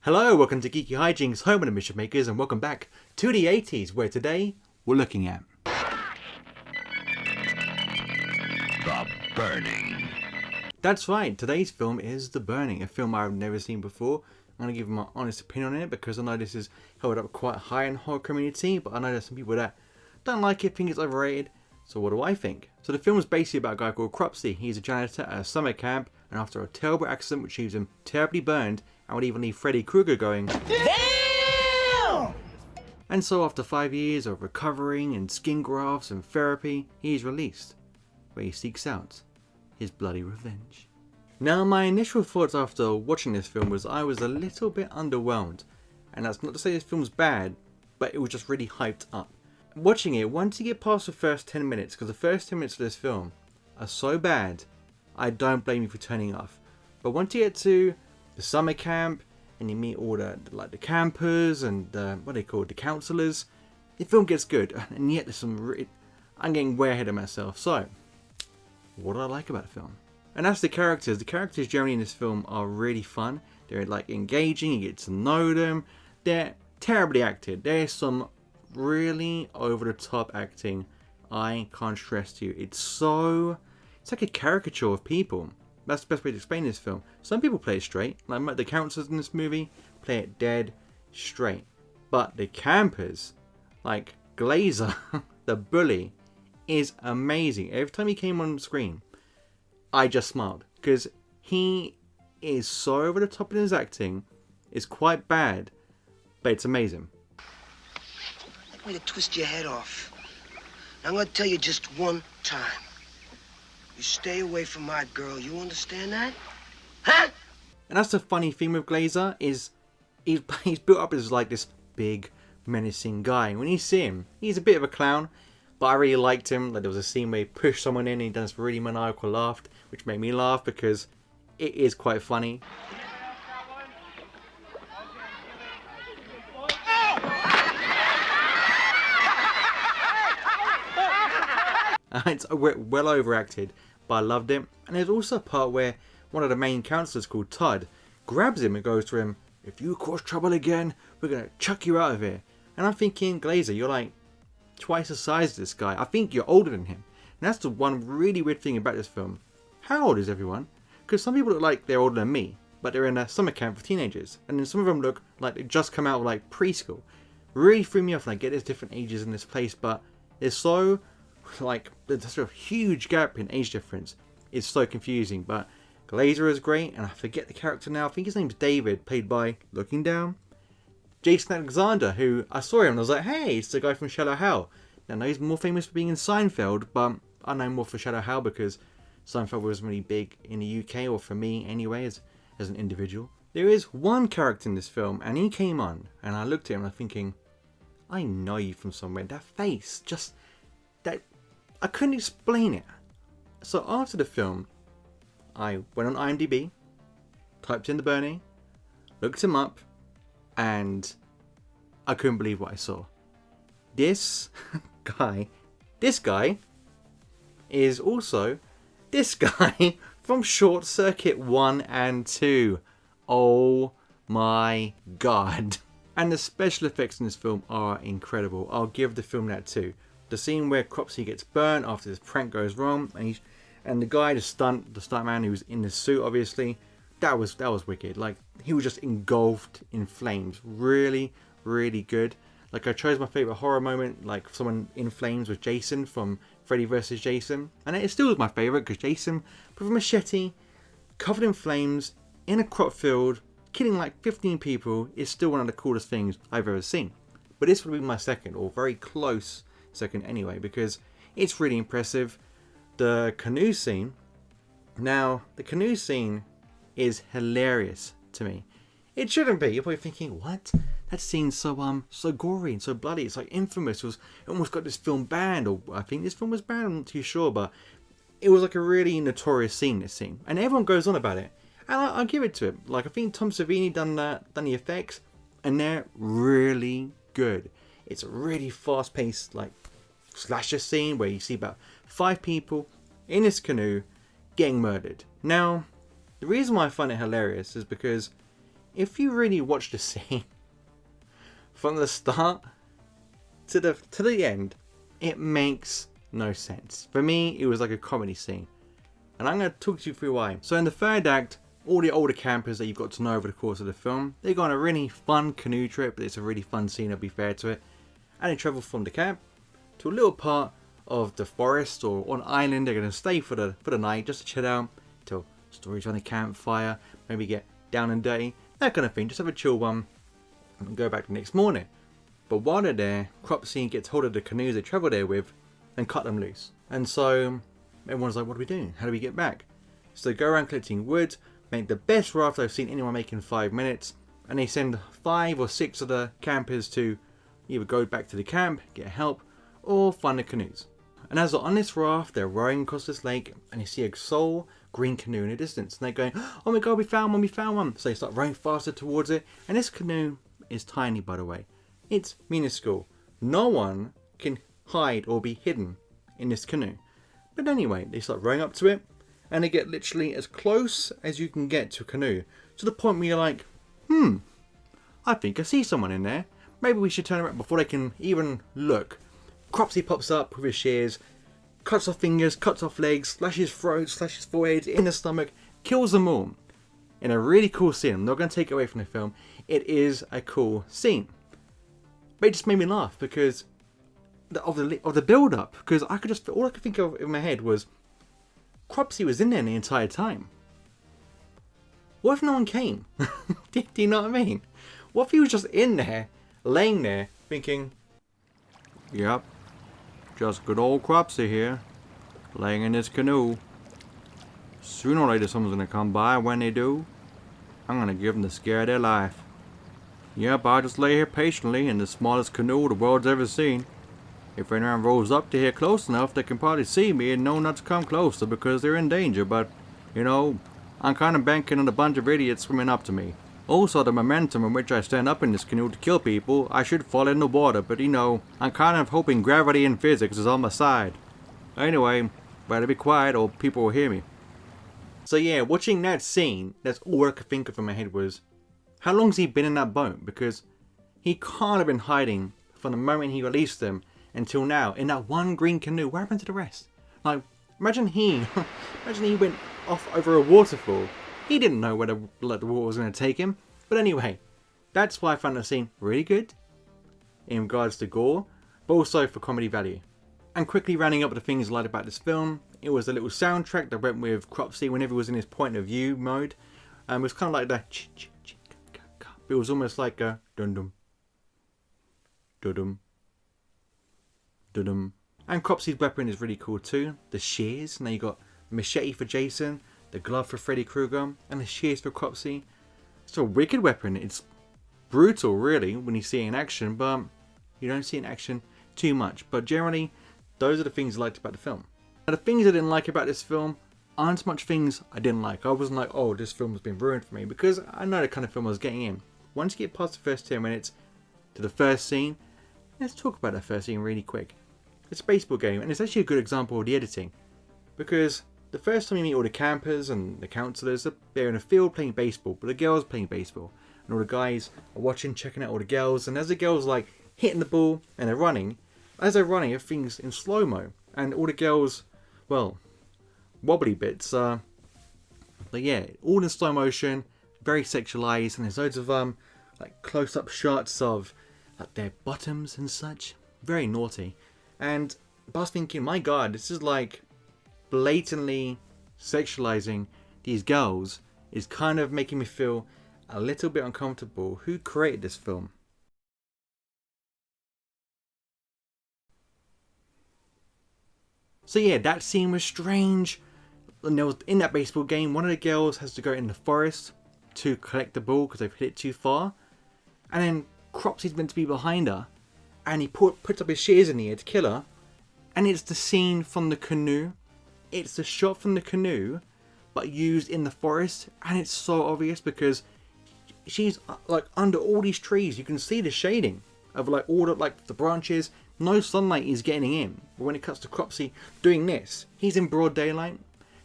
Hello, welcome to Geeky Hijinks, home of the mission makers, and welcome back to the 80s, where today we're looking at The Burning. That's right, today's film is The Burning, a film I've never seen before. I'm going to give my honest opinion on it because I know this is held up quite high in the horror community, but I know there's some people that don't like it, think it's overrated. So what do I think? So the film is basically about a guy called Cropsy. He's a janitor at a summer camp, and after a terrible accident which leaves him terribly burned, and would even leave Freddy Krueger going, damn! And so after 5 years of recovering and skin grafts and therapy, he is released, where he seeks out his bloody revenge. Now my initial thoughts after watching this film was I was a little bit underwhelmed, and that's not to say this film's bad, but it was just really hyped up. Watching it, once you get past the first 10 minutes, because the first 10 minutes of this film are so bad, I don't blame you for turning off. But once you get to the summer camp, and you meet all the campers and what are they called, the counselors, the film gets good. And yet there's some I'm getting way ahead of myself. So, what do I like about the film? And that's the characters. The characters generally in this film are really fun. They're like engaging, you get to know them. They're terribly acted. There's some really over the top acting. I can't stress to you. It's like a caricature of people. That's the best way to explain this film. Some people play it straight, like the counselors in this movie, play it dead straight. But the campers, like Glazer, the bully, is amazing. Every time he came on screen, I just smiled. Because he is so over the top in his acting. It's quite bad, but it's amazing. I'm going to twist your head off. Now, I'm going to tell you just one time. You stay away from my girl, you understand that? Huh? And that's the funny thing with Glazer, is he's built up as like this big, menacing guy. When you see him, he's a bit of a clown, but I really liked him. Like there was a scene where he pushed someone in and he done this really maniacal laugh, which made me laugh because it is quite funny. It's well overacted, but I loved it. And there's also a part where one of the main counselors called Todd grabs him and goes to him, if you cause trouble again, we're going to chuck you out of here. And I'm thinking, Glazer, you're like twice the size of this guy. I think you're older than him. And that's the one really weird thing about this film. How old is everyone? Because some people look like they're older than me, but they're in a summer camp for teenagers. And then some of them look like they just come out of like preschool. Really threw me off, and I get there's different ages in this place, but it's so like there's a sort of huge gap in age difference. It's so confusing, but Glazer is great, and I forget the character now. I think his name's David, played by, looking down, Jason Alexander, who I saw him and I was like, hey, it's the guy from Shadow Hell. Now I know he's more famous for being in Seinfeld, but I know more for Shadow Hell because Seinfeld was really big in the UK, or for me anyway, as an individual. There is one character in this film, and he came on, and I looked at him and I'm thinking, I know you from somewhere. That face, just that, I couldn't explain it. So after the film, I went on IMDb, typed in The Burning, looked him up, and I couldn't believe what I saw. This guy is also this guy from Short Circuit 1 and 2. Oh my god. And the special effects in this film are incredible. I'll give the film that too. The scene where Cropsy gets burnt after this prank goes wrong, and the guy, the stuntman who was in the suit, obviously, that was wicked. Like, he was just engulfed in flames. Really, really good. Like, I chose my favorite horror moment, like someone in flames, with Jason from Freddy vs. Jason, and it still was my favorite because Jason with a machete, covered in flames, in a crop field, killing like 15 people, is still one of the coolest things I've ever seen. But this would be my second, or very close second anyway, because it's really impressive. The canoe scene, now the canoe scene is hilarious to me. It shouldn't be. You're probably thinking, what? That scene's so gory and so bloody. It's like infamous. It almost got this film banned, or I think this film was banned, I'm not too sure, but it was like a really notorious scene, this scene, and everyone goes on about it, and I'll give it to him. Like, I think Tom Savini done the effects, and they're really good. It's a really fast-paced, like, slasher scene where you see about 5 people in this canoe getting murdered. Now, the reason why I find it hilarious is because if you really watch the scene from the start to the end, it makes no sense. For me, it was like a comedy scene. And I'm going to talk to you through why. So in the third act, all the older campers that you've got to know over the course of the film, they go on a really fun canoe trip. It's a really fun scene, I'll be fair to it. And they travel from the camp to a little part of the forest or on an island. They're going to stay for the night, just to chill out, tell stories on the campfire, maybe get down and dirty, that kind of thing. Just have a chill one and go back the next morning. But while they're there, Cropsy gets hold of the canoes they travel there with and cut them loose. And so everyone's like, what are we doing? How do we get back? So they go around collecting wood, make the best raft I've seen anyone make in 5 minutes, and they send 5 or 6 of the campers to either go back to the camp, get help, or find the canoes. And as they're on this raft, they're rowing across this lake, and they see a sole green canoe in the distance. And they're going, oh my god, we found one, we found one. So they start rowing faster towards it. And this canoe is tiny, by the way. It's minuscule. No one can hide or be hidden in this canoe. But anyway, they start rowing up to it, and they get literally as close as you can get to a canoe. To the point where you're like, I think I see someone in there. Maybe we should turn around before they can even look. Cropsy pops up with his shears, cuts off fingers, cuts off legs, slashes throats, slashes foreheads, in the stomach, kills them all. In a really cool scene. I'm not going to take it away from the film. It is a cool scene. But it just made me laugh because of the build up. Because all I could think of in my head was Cropsy was in there the entire time. What if no one came? Do you know what I mean? What if he was just in there, laying there, thinking, yep, just good old Cropsy here, laying in this canoe. Sooner or later someone's gonna come by. When they do, I'm gonna give them the scare of their life. Yep, I'll just lay here patiently in the smallest canoe the world's ever seen. If anyone rolls up to here close enough, they can probably see me and know not to come closer because they're in danger, but, you know, I'm kind of banking on a bunch of idiots swimming up to me. Also, the momentum in which I stand up in this canoe to kill people, I should fall in the water, but you know, I'm kind of hoping gravity and physics is on my side. Anyway, better be quiet or people will hear me. So yeah, watching that scene, that's all I could think of in my head was, how long's he been in that boat? Because he can't have been hiding from the moment he released them until now in that one green canoe. What happened to the rest? Like, imagine he went off over a waterfall. He didn't know where the water was going to take him. But anyway, that's why I found the scene really good in regards to gore, but also for comedy value. And quickly rounding up the things I liked about this film, it was a little soundtrack that went with Cropsy whenever he was in his point of view mode. It was kind of like that. It was almost like a dum dum dum. And Cropsy's weapon is really cool too. The shears. Now you got machete for Jason, the glove for Freddy Krueger, and the shears for Cropsy. It's a wicked weapon. It's brutal, really, when you see it in action, but you don't see it in action too much. But generally, those are the things I liked about the film. Now, the things I didn't like about this film aren't so much things I didn't like. I wasn't like, oh, this film has been ruined for me, because I know the kind of film I was getting in. Once you get past the first 10 minutes to the first scene, let's talk about that first scene really quick. It's a baseball game, and it's actually a good example of the editing. Because the first time you meet all the campers and the counselors, they're in a field playing baseball, but the girls playing baseball. And all the guys are watching, checking out all the girls, and as the girls like hitting the ball and they're running, as they're running, everything's in slow-mo. And all the girls, well, wobbly bits, but yeah, all in slow motion, very sexualized, and there's loads of like close-up shots of like their bottoms and such. Very naughty. And I was thinking, my god, this is like blatantly sexualizing these girls, is kind of making me feel a little bit uncomfortable. Who created this film? So yeah, that scene was strange. And there was, in that baseball game, one of the girls has to go in the forest to collect the ball because they've hit it too far. And then Cropsy's meant to be behind her. And he puts up his shears in the air to kill her. And it's the scene from the canoe. It's the shot from the canoe, but used in the forest. And it's so obvious because she's like under all these trees. You can see the shading of like all the, like the branches. No sunlight is getting in. But when it cuts to Cropsy doing this, he's in broad daylight.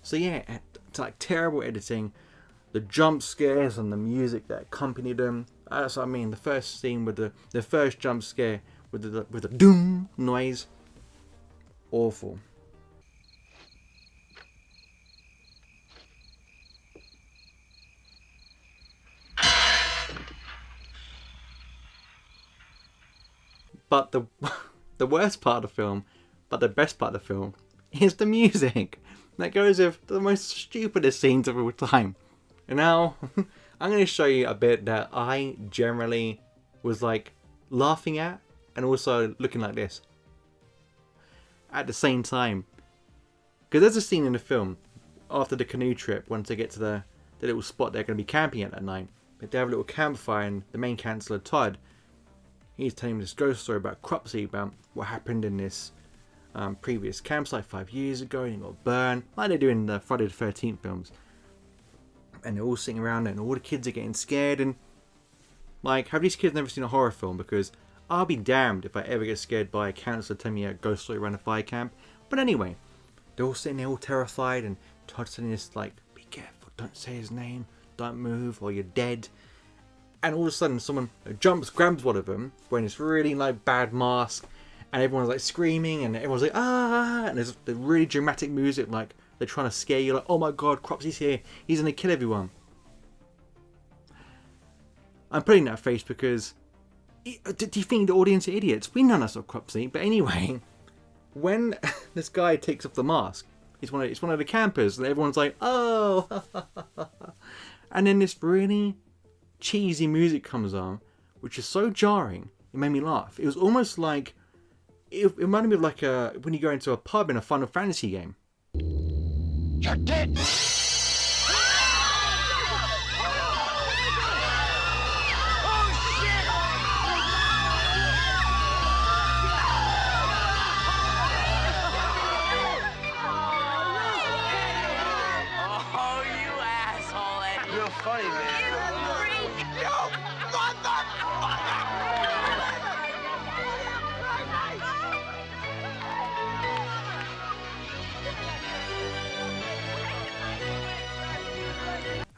So yeah, it's like terrible editing. the jump scares and the music that accompanied them. That's what I mean. The first scene with the first jump scare with the doom noise, awful. But the worst part of the film, but the best part of the film, is the music that goes with the most stupidest scenes of all time. And now I'm going to show you a bit that I generally was like laughing at and also looking like this at the same time. Because there's a scene in the film after the canoe trip, once they get to the little spot they're going to be camping at that night. They have a little campfire, and the main counsellor, Todd, he's telling this ghost story about Cropsey, about what happened in this previous campsite 5 years ago, and it got burned, like they do in the Friday the 13th films. And they're all sitting around and all the kids are getting scared, and like, have these kids never seen a horror film? Because I'll be damned if I ever get scared by a counsellor telling me a ghost story around a fire camp. But anyway, they're all sitting there all terrified, and Todd's telling this like, be careful, don't say his name, don't move or you're dead. And all of a sudden someone jumps, grabs one of them wearing this really like bad mask, and everyone's like screaming and everyone's like ah, and there's the really dramatic music like they're trying to scare you, like, oh my god, Cropsey's here, he's gonna kill everyone. I'm putting that face because do you think the audience are idiots? We know that's not Cropsey. But anyway, when this guy takes off the mask, it's one of the campers, and everyone's like, oh, and then this really cheesy music comes on, which is so jarring, it made me laugh. It was almost like, it reminded me of like when you go into a pub in a Final Fantasy game. You're dead! Funny, man. You motherfucker!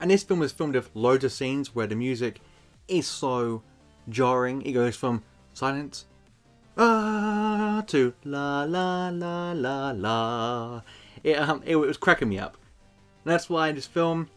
And this film was filmed with loads of scenes where the music is so jarring. It goes from silence to la la la la la. It was cracking me up. And that's why this film,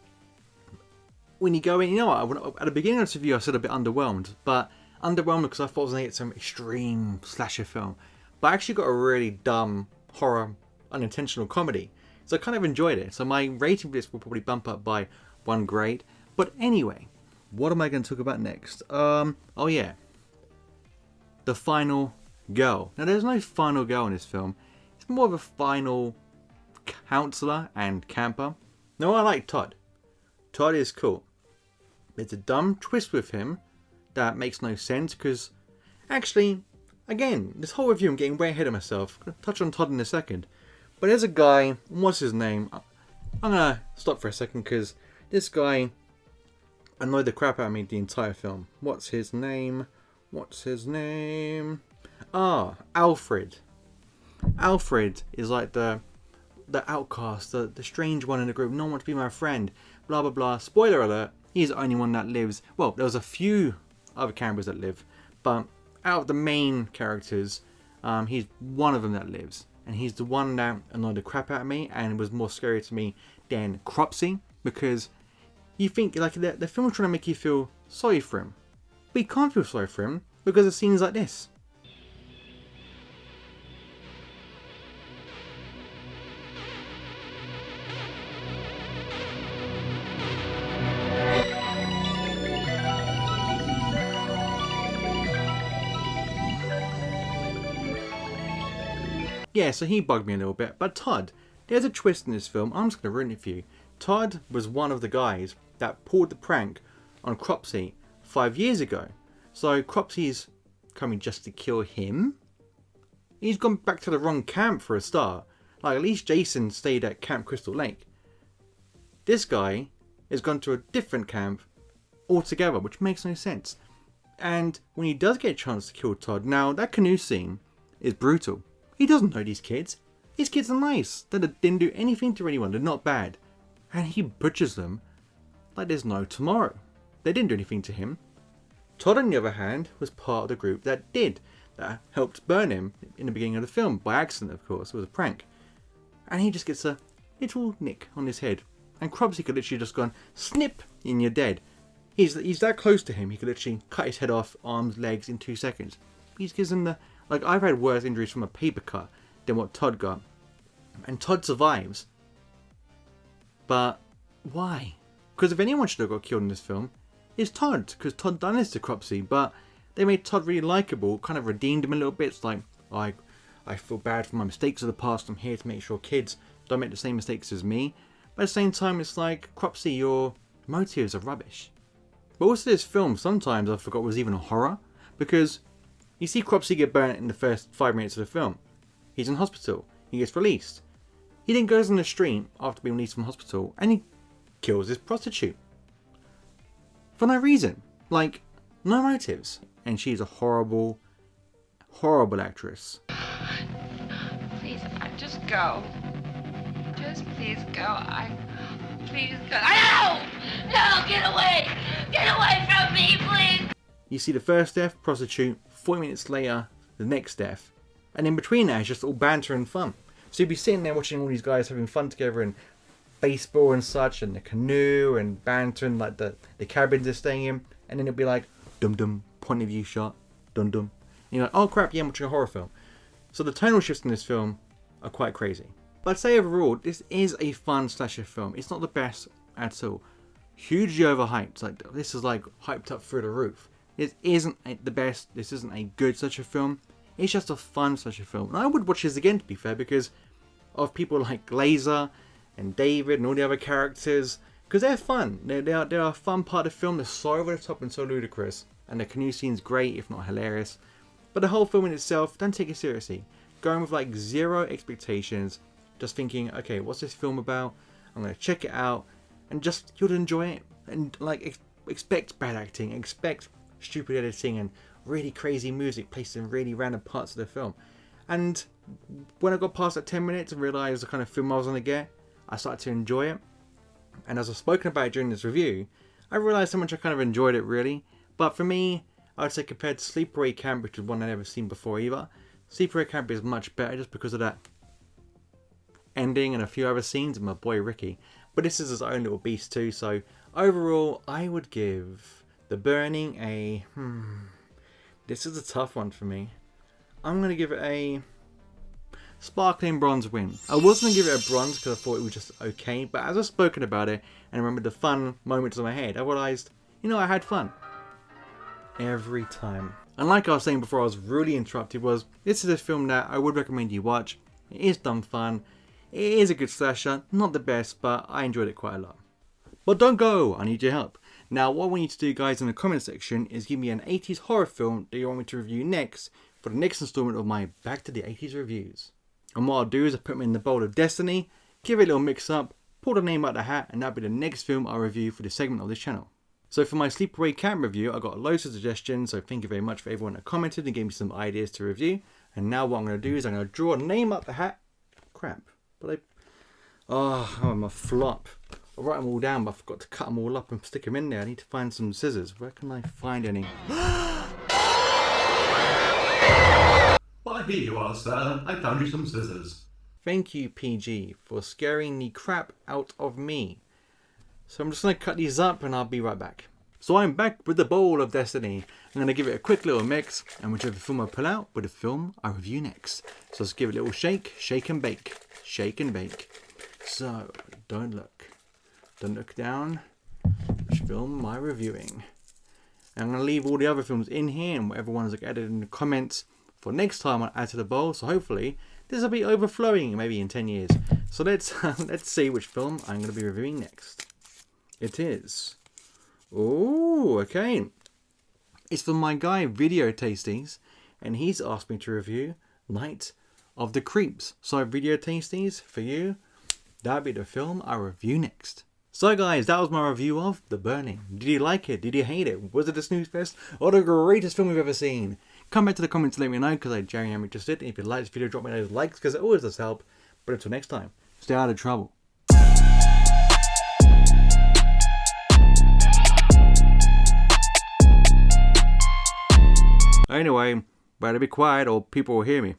when you go in, you know what, at the beginning of this review I said a bit underwhelmed, but underwhelmed because I thought I was going to get some extreme slasher film, but I actually got a really dumb horror unintentional comedy, so I kind of enjoyed it. So my rating for this will probably bump up by 1 grade. But anyway, what am I going to talk about next? Oh yeah, the final girl. Now there's no final girl in this film, it's more of a final counselor and camper. Now I like Todd. Todd is cool. There's a dumb twist with him that makes no sense because, actually, again, this whole review I'm getting way ahead of myself. I'm going to touch on Todd in a second. But there's a guy, what's his name? I'm going to stop for a second because this guy annoyed the crap out of me the entire film. What's his name? What's his name? Ah, Alfred. Alfred is like the outcast, the strange one in the group. No one wants to be my friend. Blah blah blah. Spoiler alert, he's the only one that lives. Well, there was a few other campers that live, but out of the main characters, he's one of them that lives, and he's the one that annoyed the crap out of me and was more scary to me than Cropsey, because you think like the film's trying to make you feel sorry for him, but you can't feel sorry for him because of scenes like this. Yeah, so he bugged me a little bit. But Todd, there's a twist in this film. I'm just going to ruin it for you. Todd was one of the guys that pulled the prank on Cropsey 5 years ago. So Cropsey's coming just to kill him? He's gone back to the wrong camp for a start. Like, at least Jason stayed at Camp Crystal Lake. This guy has gone to a different camp altogether, which makes no sense. And when he does get a chance to kill Todd, now that canoe scene is brutal. He doesn't know these kids. These kids are nice. They didn't do anything to anyone. They're not bad. And he butchers them. like there's no tomorrow. They didn't do anything to him. Todd, on the other hand, was part of the group that did. That helped burn him in the beginning of the film. By accident, of course. It was a prank. And he just gets a little nick on his head. And Krubsy could literally just gone, snip, and you're dead. He's that close to him, he could literally cut his head off, arms, legs in 2 seconds. He just gives him the... Like, I've had worse injuries from a paper cut than what Todd got. And Todd survives. But why? Because if anyone should have got killed in this film, it's Todd. Because Todd done this to Krubsy. But they made Todd really likeable, kind of redeemed him a little bit. It's like, I feel bad for my mistakes of the past. I'm here to make sure kids don't make the same mistakes as me. But at the same time, it's like, Krubsy, your motives are rubbish. But also this film, sometimes I forgot was even a horror. Because you see Krubsy get burnt in the first 5 minutes of the film. He's in hospital. He gets released. He then goes on the street after being released from hospital and he kills this prostitute. For no reason. Like, no motives. And she's a horrible, horrible actress. Please, just go. Just please go. Please go. No, get away! Get away from me, please! You see the first death, prostitute, 40 minutes later, the next death. And in between that, it's just all banter and fun. So you'd be sitting there watching all these guys having fun together and baseball and such, and the canoe and bantering like the cabins they're staying in. And then it'll be like, dum-dum, point of view shot, dum-dum. And you're like, oh crap, yeah, I'm watching a horror film. So the tonal shifts in this film are quite crazy. But I'd say overall, this is a fun slasher film. It's not the best at all. Hugely overhyped. Like, this is like hyped up through the roof. This isn't the best. This isn't a good slasher film. It's just a fun slasher film. And I would watch this again, to be fair, because of people like Glazer and David and all the other characters. Because they're fun. They're a fun part of the film. They're so over the top and so ludicrous. And the canoe scene's great, if not hilarious. But the whole film in itself, don't take it seriously. Going with like zero expectations. Just thinking, okay, what's this film about? I'm going to check it out. And just, you'll enjoy it. And like, expect bad acting. Expect stupid editing and really crazy music placed in really random parts of the film. And when I got past that 10 minutes and realised the kind of film I was going to get, I started to enjoy it. And as I've spoken about it during this review, I realised how much I kind of enjoyed it really. But for me, I would say compared to Sleepaway Camp, which is one I'd never seen before either, Sleepaway Camp is much better just because of that ending and a few other scenes and my boy Ricky. But this is his own little beast too, so overall I would give The Burning a... This is a tough one for me. I'm going to give it a sparkling bronze win. I was going to give it a bronze because I thought it was just okay, but as I've spoken about it and remembered the fun moments in my head, I realised, you know, I had fun. Every time. And like I was saying before I was really interrupted, was this is a film that I would recommend you watch. It is dumb fun. It is a good slasher. Not the best, but I enjoyed it quite a lot. But don't go, I need your help. Now what I want you to do guys in the comment section is give me an 80s horror film that you want me to review next for the next installment of my Back to the 80s reviews. And what I'll do is I'll put them in the bowl of destiny, give it a little mix up, pull the name out of the hat, and that'll be the next film I'll review for this segment of this channel. So for my Sleepaway Camp review, I got loads of suggestions, so thank you very much for everyone that commented and gave me some ideas to review. And now what I'm going to do is I'm going to draw a name up the hat. Crap. But I'm a flop. I'll write them all down, but I forgot to cut them all up and stick them in there. I need to find some scissors. Where can I find any? Why, here you are, sir. I found you some scissors. Thank you, PG, for scaring the crap out of me. So I'm just going to cut these up and I'll be right back. So I'm back with the bowl of destiny. I'm going to give it a quick little mix, and whichever film I pull out will the film I review next. So let's give it a little shake, shake and bake, shake and bake. So don't look down. Which film am I reviewing? And I'm going to leave all the other films in here and whatever ones are added in the comments for next time I'll add to the bowl. So hopefully this will be overflowing maybe in 10 years. So let's see which film I'm going to be reviewing next. It is. Oh, okay. It's from my guy Video 80's, and he's asked me to review Night of the Creeps. So Video 80's, for you, that'll be the film I review next. So guys, that was my review of The Burning. Did you like it? Did you hate it? Was it a snooze fest? Or the greatest film we've ever seen? Come back to the comments and let me know, because I genuinely am interested. If you like this video, drop me those likes, because it always does help. But until next time, stay out of trouble. Anyway, better be quiet or people will hear me.